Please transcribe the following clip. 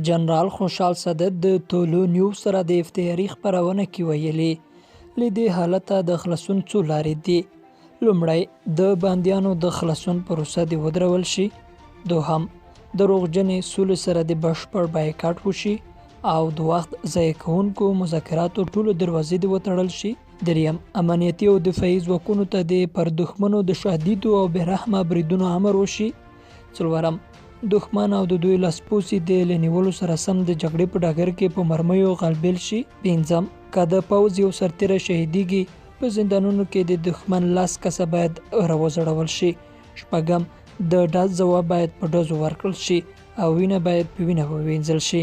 جنرال خوشحال صدر د تولو نیوز سره د افتیاري خپرونه کې ویلي له دې حالته د خلاصون څو لارې دي. لومړی د بندیانو د خلاصون پروسه دې ودرول شي. دوهم د دروغجنې سولې سره د بشپړ بایکاټ وشي او د وخت ضایع کوونکو مذاکراتو ټولو دروازې دې وتړل شي. دریم امنیتي او دفاعي ځواکونو ته د پر دښمنو د شدیدو او بېرحمه بریدونو امر وشي. څلورم دښمن او د دوی لاسپوڅي د لنیولو سره سم د جګړې په ډګر کې په مرمیو غلبیل شي. پنځم که د پوځ یو سرتیری شهیدیږي په زندانونو کې د دښمن لاس کسه باید راوځړول شي. شپږم د ډز ځواب باید په ډزو ورکړل شي او وینه باید په وینه ووینځل شي.